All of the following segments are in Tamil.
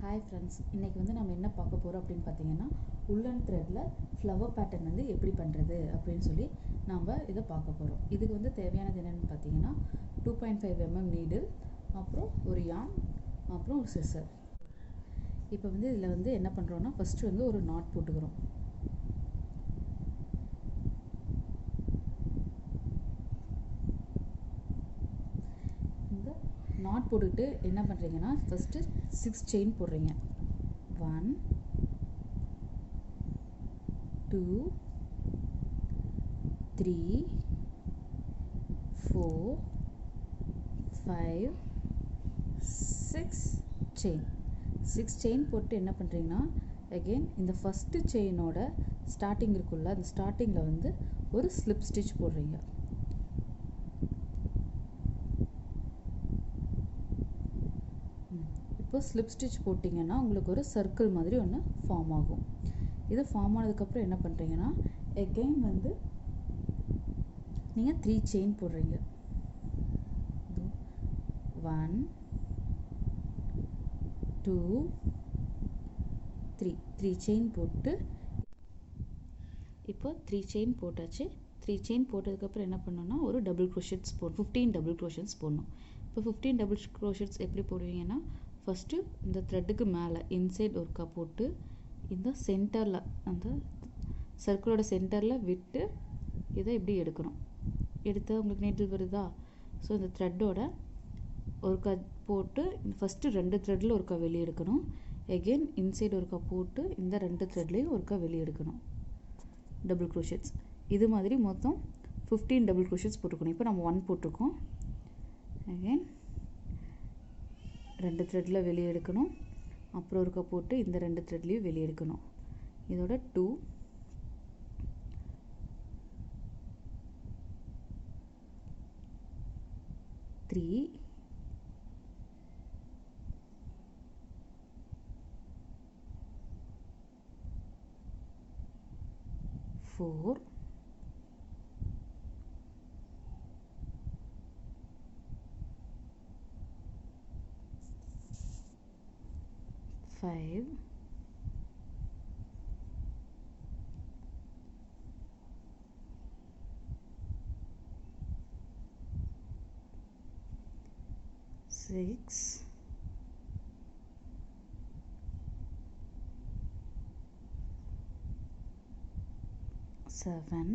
Hi friends, இன்னைக்கு வந்து நம்ம என்ன பார்க்க போறோம் அப்படினு பாத்தீங்கன்னா woolen threadல flower pattern வந்து எப்படி பண்றது அப்படினு சொல்லி நாம இத பார்க்க போறோம். இதுக்கு வந்து தேவையானது என்னன்னு பாத்தீங்கன்னா 2.5 mm needle, அப்புறம் ஒரு yarn, அப்புறம் ஒரு scissor. இப்போ வந்து இதுல வந்து என்ன பண்றோம்னா ஃபர்ஸ்ட் வந்து ஒரு knot போட்டுக்கிறோம். இந்த knot போட்டுட்டு என்ன பண்றீங்கன்னா ஃபர்ஸ்ட் 6 chain போடுறீங்க. 1 2 3 4 5 6 chain. 6 chain போட்டு என்ன பண்றீங்கன்னா again இந்த first chain ஓட starting இருக்குல்ல அந்த startingல வந்து ஒரு slip stitch போடுறீங்க. இப்போ slip stitch போட்டீங்கன்னா உங்களுக்கு ஒரு circle மாதிரி ஒன்னு ஃபார்ம் ஆகும். இது ஃபார்ம் ஆனதுக்கு அப்புறம் என்ன பண்றீங்கன்னா again வந்து நீங்க 3 chain போடுறீங்க. 1 2 3 chain போட்டு இப்போ 3 chain போட்டாச்சு. 3 chain போட்டதுக்கு அப்புறம் என்ன பண்ணனும்னா ஒரு double crochets 15 double crochets போடணும். இப்போ 15 double crochets எப்படி போடுவீங்கன்னா ஃபர்ஸ்ட் இந்த த்ரெட்க்கு மேலே இன்சைட் ஒர்க்கா போட்டு இந்த சென்டர்ல அந்த சர்க்கிளோட சென்டர்ல விட்டு இதை இப்படி எடுக்கணும். எடுத்தா உங்களுக்கு நீடில் வருதா? ஸோ இந்த த்ரெட்டோட ஒர்க்கா போட்டு ஃபர்ஸ்ட் ரெண்டு த்ரெட்ல ஒர்க்கா வெளியே எடுக்கணும். அகைன் இன்சைட் ஒர்க்கா போட்டு இந்த ரெண்டு த்ரெட்லயும் ஒர்க்கா வெளியே எடுக்கணும். டபுள் க்ரோஷெட்ஸ் இது மாதிரி மொத்தம் 15 டபுள் க்ரோஷெட்ஸ் போட்டுக்கணும். இப்போ நம்ம 1 போட்டுருக்கோம். அகைன் ரெண்டு த்ரெட்ல வெளியே எடுக்கணும். அப்புறம் ஒர்க்கா போட்டு இந்த ரெண்டு த்ரெட்லயும் வெளியே எடுக்கணும். இதோட 2 3 4 5 6 7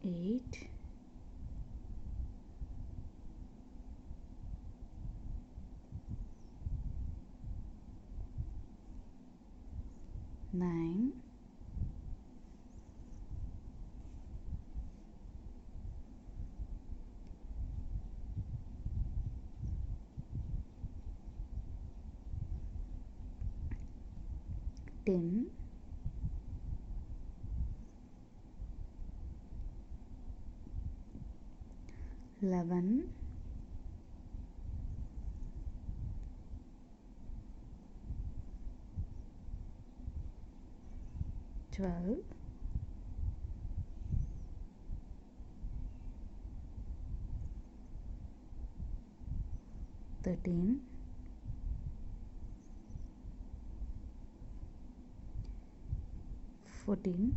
8 9 10 11 12 13 14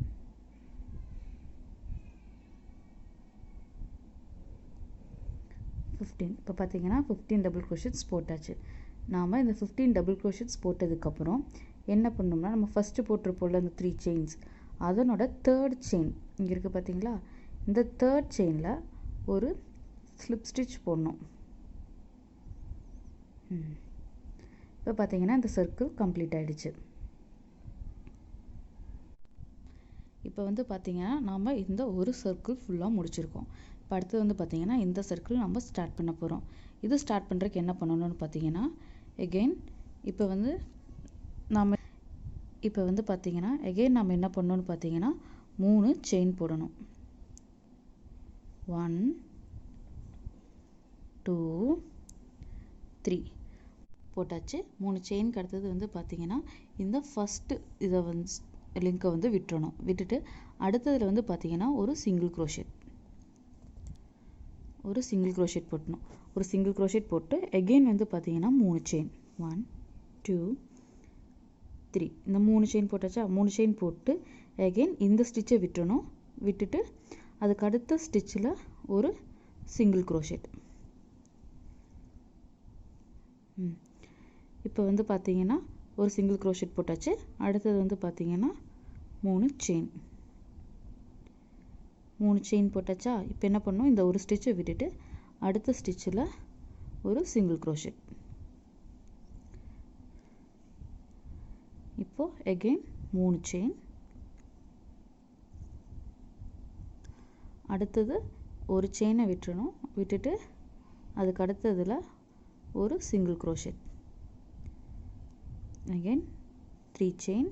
15. இப்போ பார்த்தீங்கன்னா 15 டபுள் க்ரோஷெட்ஸ் போட்டாச்சு. நாம இந்த 15 டபுள் க்ரோஷெட்ஸ் போட்டதுக்கு அப்புறம் என்ன பண்ணணும்னா நம்ம ஃபர்ஸ்ட் போட்டிருப்போம்ல இந்த 3 செயின்ஸ் அதனோட தேர்ட் செயின் இங்க இருக்கு பாத்தீங்களா? இந்த தேர்ட் செயின்ல ஒரு ஸ்லிப் ஸ்டிட்ச் போடணும். இப்போ பார்த்தீங்கன்னா இந்த சர்க்கிள் கம்ப்ளீட் ஆயிடுச்சு. இப்போ வந்து பார்த்தீங்கன்னா நாம இந்த ஒரு சர்க்கிள் ஃபுல்லா முடிச்சிருக்கோம். இப்போ அடுத்து வந்து பார்த்தீங்கன்னா இந்த சர்க்கிள் நம்ம ஸ்டார்ட் பண்ண போறோம். இது ஸ்டார்ட் பண்றதுக்கு என்ன பண்ணனும்னு பார்த்தீங்கன்னா again இப்போ வந்து பார்த்தீங்கன்னா again நாம என்ன பண்ணனும்னு பார்த்தீங்கன்னா 3 செயின் போடணும். 1 2 3 போட்டாச்சு. 3 செயின்க்கு அடுத்தது வந்து பார்த்தீங்கன்னா இந்த ஃபர்ஸ்ட் இத வந்து லிங்கை வந்து விட்டுறணும். விட்டுட்டு அடுத்ததுல வந்து பார்த்தீங்கன்னா ஒரு சிங்கிள் crochet ஒரு சிங்கிள் க்ரோஷெட் போடணும். ஒரு சிங்கிள் க்ரோஷெட் போட்டு அகெயின் வந்து பார்த்தீங்கன்னா 3 செயின் 1 2 3 இந்த 3 செயின் போட்டாச்சா 3 செயின் போட்டு அகெயின் இந்த ஸ்டிச்சை விட்டுறணும். விட்டுட்டு அதுக்கு அடுத்த ஸ்டிச்சில் ஒரு சிங்கிள் க்ரோஷெட். இப்போ வந்து பார்த்தீங்கன்னா ஒரு சிங்கிள் க்ரோஷெட் போட்டாச்சு. அடுத்தது வந்து பார்த்தீங்கன்னா 3 செயின் போட்டாச்சா. இப்போ என்ன பண்ணணும், இந்த ஒரு ஸ்டிச்சை விட்டுட்டு அடுத்த ஸ்டிச்சில் ஒரு சிங்கிள் க்ரோஷெட். இப்போ அகெயின் 3 செயின். அடுத்தது ஒரு செயினை விட்டுறணும். விட்டுட்டு அதுக்கு அடுத்ததில் ஒரு சிங்கிள் க்ரோஷெட். Again 3 chain.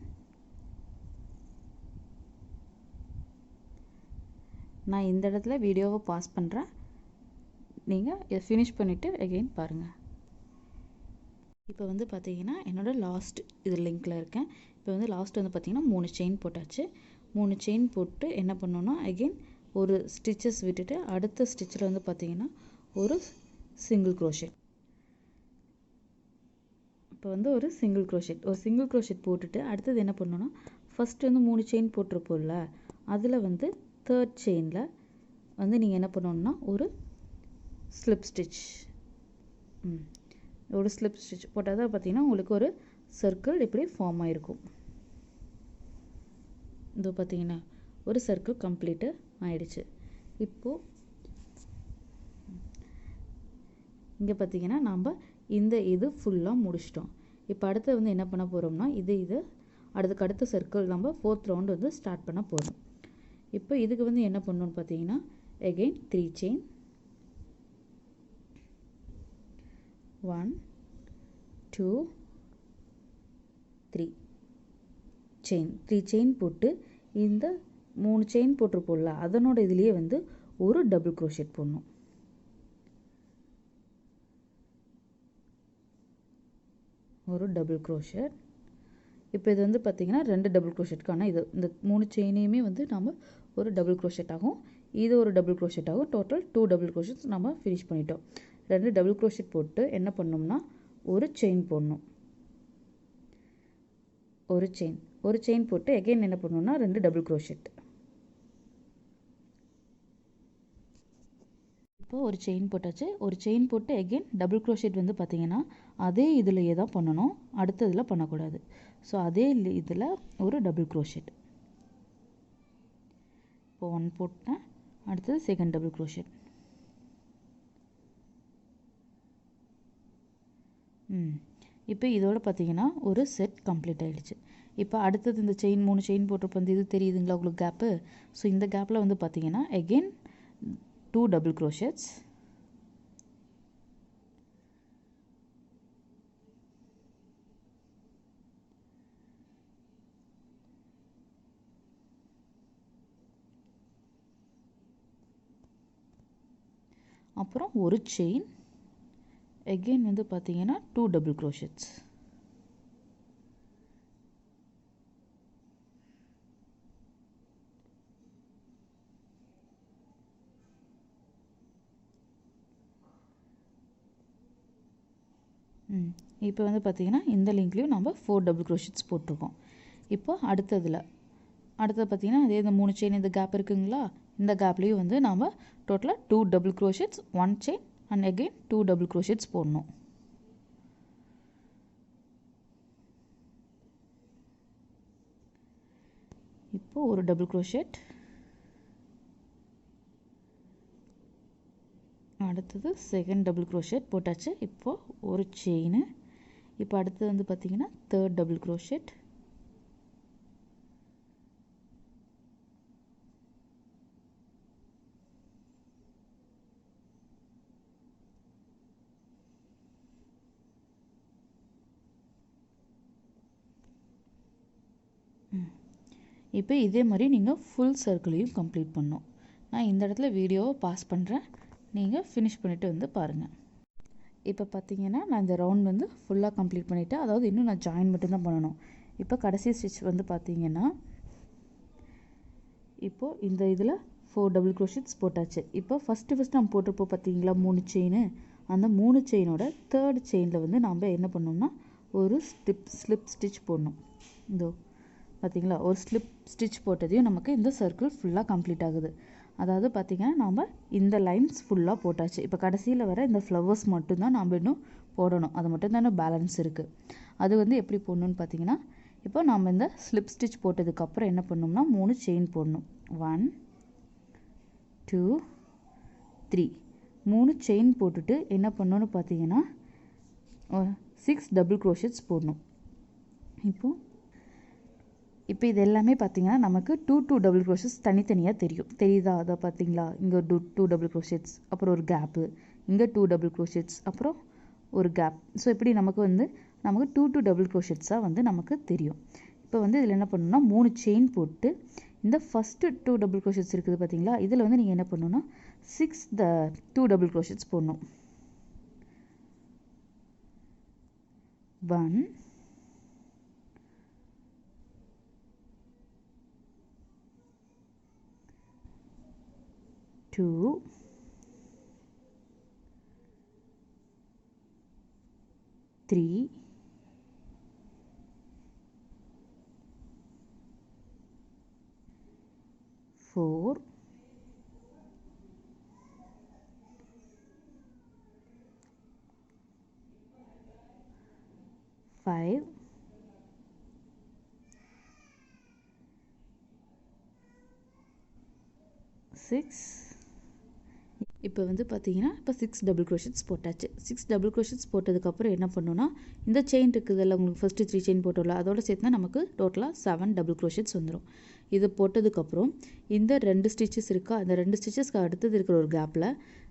நான் இந்த இடத்துல வீடியோவை பாஸ் பண்ணுறேன், நீங்கள் இதை ஃபினிஷ் பண்ணிவிட்டு அகெயின் பாருங்கள். இப்போ வந்து பார்த்தீங்கன்னா என்னோடய லாஸ்ட் இது லிங்கில் இருக்கேன். இப்போ வந்து லாஸ்ட் வந்து பார்த்தீங்கன்னா 3 செயின் போட்டாச்சு. 3 செயின் போட்டு என்ன பண்ணோன்னா அகெயின் ஒரு ஸ்டிச்சஸ் விட்டுட்டு அடுத்த ஸ்டிச்சில் வந்து பார்த்தீங்கன்னா ஒரு சிங்கிள் க்ரோஷெட். இப்போ வந்து ஒரு சிங்கிள் க்ரோஷெட் போட்டுட்டு அடுத்தது என்ன பண்ணோன்னா ஃபஸ்ட்டு வந்து 3 செயின் போட்டிருப்போம்ல, அதில் வந்து தேர்ட் செயினில் வந்து நீங்கள் என்ன பண்ணணுன்னா ஒரு ஸ்லிப் ஸ்டிச் போட்டால் தான் பார்த்தீங்கன்னா உங்களுக்கு ஒரு சர்க்கிள் இப்படி ஃபார்ம் ஆகிருக்கும். இது பார்த்தீங்கன்னா ஒரு சர்க்கிள் கம்ப்ளீட்டு ஆயிடுச்சு. இப்போது இங்கே பார்த்தீங்கன்னா நாம் இந்த இது ஃபுல்லாக முடிச்சிட்டோம். இப்போ அடுத்து வந்து என்ன பண்ண போகிறோம்னா இது அடுத்த சர்க்கிள் நம்ம 4th ரவுண்டு வந்து ஸ்டார்ட் பண்ண போகிறோம். இப்போ இதுக்கு வந்து என்ன பண்ணணும்னு பார்த்தீங்கன்னா அகெயின் 3 செயின் 1 2 3 செயின் போட்டு இந்த 3 செயின் போட்டிருப்போம்ல அதனோட இதுலேயே வந்து ஒரு டபுள் க்ரோஷெட் போடணும். ஒரு டபுள் க்ரோஷெட். இப்போ இது வந்து பார்த்திங்கன்னா 2 டபுள் க்ரோஷெட்க்கான இது இந்த 3 செயினையுமே வந்து நம்ம ஒரு டபுள் க்ரோஷெட் ஆகும், இது ஒரு டபுள் க்ரோஷெட் ஆகும். டோட்டல் 2 டபுள் க்ரோஷெட்ஸ் நம்ம ஃபினிஷ் பண்ணிட்டோம். 2 டபுள் க்ரோஷெட் போட்டு என்ன பண்ணோம்னா ஒரு செயின் போடணும். ஒரு செயின் போட்டு அகெயின் என்ன பண்ணணும்னா 2 டபுள் க்ரோஷெட். இப்போ ஒரு செயின் போட்டாச்சு. ஒரு செயின் போட்டு அகெயின் டபுள் க்ரோஷெட் வந்து பார்த்திங்கன்னா அதே இதிலையே தான் பண்ணணும், அடுத்த இதில் பண்ணக்கூடாது. ஸோ அதே இதில் ஒரு டபுள் க்ரோஷெட். இப்போ 1 போட்டேன், அடுத்தது செகண்ட் டபுள் க்ரோஷெட். இப்போ இதோட பார்த்தீங்கன்னா ஒரு செட் கம்ப்ளீட் ஆகிடுச்சு. இப்போ அடுத்தது இந்த செயின் 3 செயின் போட்டிருப்போம், இந்த இது தெரியுதுங்களா உங்களுக்கு கேப்பு. ஸோ இந்த கேப்பில் வந்து பார்த்தீங்கன்னா அகெயின் 2 டபுள் க்ரோஷெட்ஸ். அப்புறம் ஒரு செயின் அகெயின் வந்து பார்த்தீங்கன்னா 2 டபுள் க்ரோஷெட்ஸ். இப்போ வந்து பார்த்தீங்கன்னா இந்த லிங்க்லேயும் நம்ம 4 டபுள் க்ரோஷெட்ஸ் போட்டிருக்கோம். இப்போ அடுத்தது பார்த்தீங்கன்னா அதே இந்த 3 செயின் இந்த கேப் இருக்குங்களா, இந்த கேப்லேயும் வந்து நாம் டோட்டலாக 2 double crochets 1 chain and again 2 double crochets போடணும். இப்போது ஒரு டபுள் க்ரோஷெட், அடுத்தது செகண்ட் டபுள் க்ரோஷெட் போட்டாச்சு. இப்போது ஒரு செயின். இப்போ அடுத்தது வந்து பார்த்திங்கன்னா தேர்ட் டபுள் க்ரோஷெட். இப்போ இதே மாதிரி நீங்கள் ஃபுல் சர்க்கிளையும் கம்ப்ளீட் பண்ணணும். நான் இந்த இடத்துல வீடியோவை பாஸ் பண்ணுறேன், நீங்கள் ஃபினிஷ் பண்ணிவிட்டு வந்து பாருங்கள். இப்போ பார்த்தீங்கன்னா நான் இந்த ரவுண்ட் வந்து ஃபுல்லாக கம்ப்ளீட் பண்ணிவிட்டேன். அதாவது இன்னும் நான் ஜாயின் மட்டும்தான் பண்ணணும். இப்போ கடைசி ஸ்டிச் வந்து பார்த்தீங்கன்னா இப்போது இந்த இதில் 4 டபுள் க்ரோஷெட்ஸ் போட்டாச்சு. இப்போ ஃபஸ்ட்டு நம்ம போட்டிருப்போம் பார்த்தீங்களா 3 செயின், அந்த 3 செயினோட தேர்ட் செயினில் வந்து நாம் என்ன பண்ணோம்னா ஒரு ஸ்லிப் ஸ்டிச் போடணும். இதோ பார்த்தீங்களா, ஒரு ஸ்லிப் ஸ்டிச் போட்டதையும் நமக்கு இந்த சர்க்கிள் ஃபுல்லாக கம்ப்ளீட் ஆகுது. அதாவது பார்த்திங்கன்னா நாம் இந்த லைன்ஸ் ஃபுல்லாக போட்டாச்சு. இப்போ கடைசியில் வர இந்த ஃப்ளவர்ஸ் மட்டும்தான் நாம் இன்னும் போடணும். அது மட்டும் தானே பேலன்ஸ் இருக்குது. அது வந்து எப்படி போடணும்னு பார்த்தீங்கன்னா, இப்போ நாம் இந்த ஸ்லிப் ஸ்டிச் போட்டதுக்கப்புறம் என்ன பண்ணோம்னா 3 செயின் போடணும். 1 2 3 3 செயின் போட்டுட்டு என்ன பண்ணணும்னு பார்த்தீங்கன்னா 6 டபுள் க்ரோஷெட்ஸ் போடணும். இப்போ இது எல்லாமே பார்த்தீங்கன்னா நமக்கு 2 டபுள் க்ரோஷெட்ஸ் தனித்தனியாக தெரியுதா? அதை பார்த்தீங்களா, இங்கே 2 டபுள் க்ரோஷெட்ஸ், அப்புறம் ஒரு கேப்பு, இங்கே 2 டபுள் க்ரோஷெட்ஸ், அப்புறம் ஒரு கேப். ஸோ இப்படி நமக்கு 2 டபுள் க்ரோஷெட்ஸாக வந்து நமக்கு தெரியும். இப்போ வந்து இதில் என்ன பண்ணணும்னா 3 செயின் போட்டு இந்த ஃபஸ்ட்டு 2 டபுள் க்ரோஷெட்ஸ் இருக்குது பார்த்தீங்களா, இதில் வந்து நீங்கள் என்ன பண்ணணும்னா 2 டபுள் க்ரோஷெட்ஸ் போடணும். 1 2 3 4 5 6. இப்போ வந்து பார்த்தீங்கன்னா இப்போ 6 டபுள் க்ரோஷெட்ஸ் போட்டாச்சு. 6 டபுள் க்ரோஷெட்ஸ் போட்டதுக்கப்புறம் என்ன பண்ணணும்னா இந்த செயின் இருக்குதுல்ல, உங்களுக்கு ஃபஸ்ட்டு 3 செயின் போட்டோம்ல, அதோட சேர்த்துனா நமக்கு டோட்டலாக 7 டபுள் க்ரோஷெட்ஸ் வந்துடும். இது போட்டதுக்கப்புறம் இந்த 2 ஸ்டிச்சஸ் இருக்கா, அந்த 2 ஸ்டிச்சஸ்க்கு அடுத்தது இருக்கிற ஒரு கேப்பில்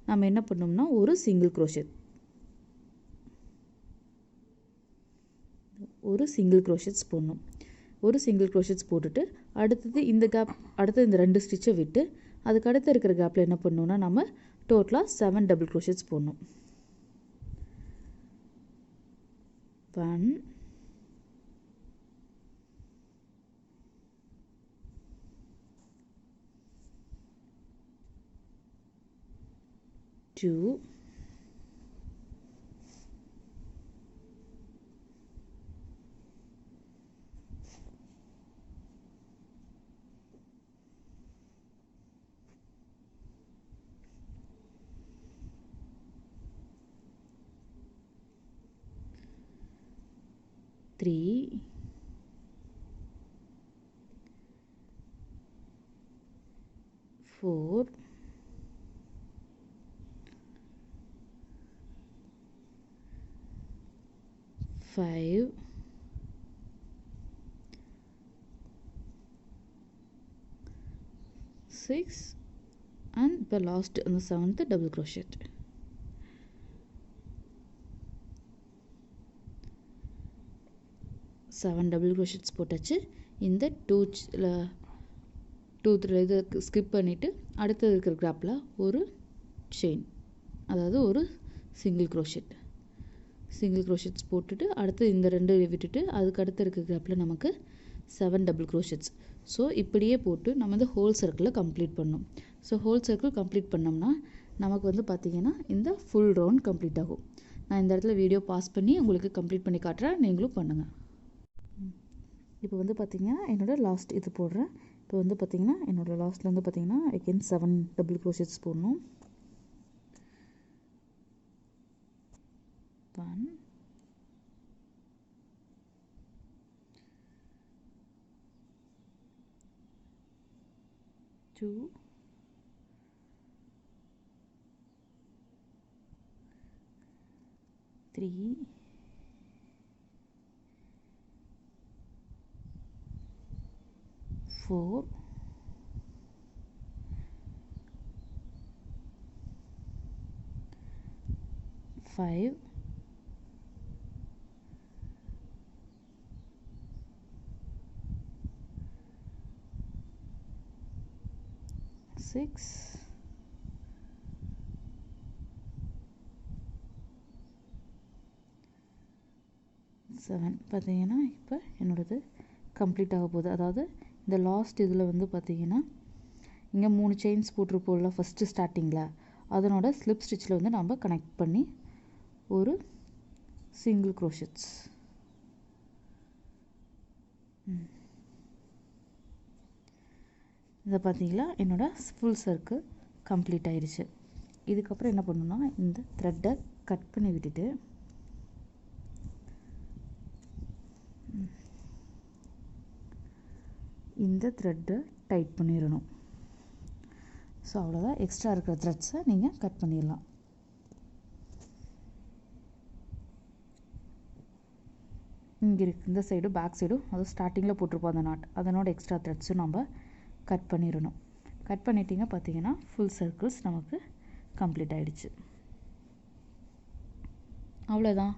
நம்ம என்ன பண்ணோம்னா ஒரு சிங்கிள் க்ரோஷெட்ஸ் போடணும். ஒரு சிங்கிள் க்ரோஷெட்ஸ் போட்டுட்டு அடுத்தது இந்த 2 ஸ்டிச்சை விட்டு அதுக்கு அடுத்து இருக்கிற கேப்பில் என்ன பண்ணணும்னா நம்ம டோட்டலாக 7 டபுள் க்ரோஷெட்ஸ் போடணும். 1 2 3 4 5 6 and இப்போ லாஸ்ட் அந்த 7th double crochet. Seven double crochets போட்டாச்சு. இந்த 2 இது ஸ்கிப் பண்ணிவிட்டு அடுத்தது இருக்கிற கேப்பில் ஒரு செயின், அதாவது ஒரு சிங்கிள் க்ரோஷெட்ஸ் போட்டுட்டு அடுத்து இந்த 2 விட்டுட்டு அதுக்கு அடுத்து இருக்கிற கேப்பில் நமக்கு 7 டபுள் க்ரோஷெட்ஸ். ஸோ இப்படியே போட்டு நம்ம இந்த ஹோல் சர்க்கிளை கம்ப்ளீட் பண்ணணும். ஸோ ஹோல் சர்க்கிள் கம்ப்ளீட் பண்ணோம்னா நமக்கு வந்து பார்த்திங்கன்னா இந்த ஃபுல் ரவுண்ட் கம்ப்ளீட் ஆகும். நான் இந்த இடத்துல வீடியோ பாஸ் பண்ணி உங்களுக்கு கம்ப்ளீட் பண்ணி காட்டுறேன், நீங்களும் பண்ணுங்கள். இப்போ வந்து பார்த்திங்கன்னா என்னோடய லாஸ்ட் இது போடுறேன். இப்போ வந்து பார்த்திங்கன்னா என்னோடய லாஸ்ட்டில் வந்து பார்த்திங்கன்னா அகெயின் 7 டபுள் க்ரோஷெட்ஸ் போடணும். 1 2 3 4 5 6 7. பார்த்தீங்கன்னா இப்போ என்னோடது கம்ப்ளீட் ஆக போகுது. அதாவது இந்த லாஸ்ட் இதில் வந்து பார்த்திங்கன்னா இங்கே 3 செயின்ஸ் போட்டிருப்போம்ல ஃபஸ்ட்டு ஸ்டார்டிங்கில், அதனோட ஸ்லிப் ஸ்டிச்சில் வந்து நம்ம கனெக்ட் பண்ணி ஒரு சிங்கிள் க்ரோஷெட்ஸ். இதை பார்த்தீங்களா, என்னோட ஃபுல் சர்க்கிள் கம்ப்ளீட் ஆயிடுச்சு. இதுக்கப்புறம் என்ன பண்ணணும்னா, இந்த த்ரெட்டை கட் பண்ணி விட்டுட்டு இந்த த்ரெட்டை டைட் பண்ணிடணும். ஸோ அவ்வளோதான், எக்ஸ்ட்ரா இருக்கிற த்ரெட்ஸை நீங்கள் கட் பண்ணிடலாம். இங்கே இருக்குது இந்த சைடும் பேக் சைடும், அது ஸ்டார்டிங்கில் போட்டிருப்போம் அந்த நாட், அதனோட எக்ஸ்ட்ரா த்ரெட்ஸும் நம்ம கட் பண்ணிடணும். கட் பண்ணிட்டீங்க பார்த்தீங்கன்னா ஃபுல் சர்க்கிள்ஸ் நமக்கு கம்ப்ளீட் ஆகிடுச்சு. அவ்வளோதான்.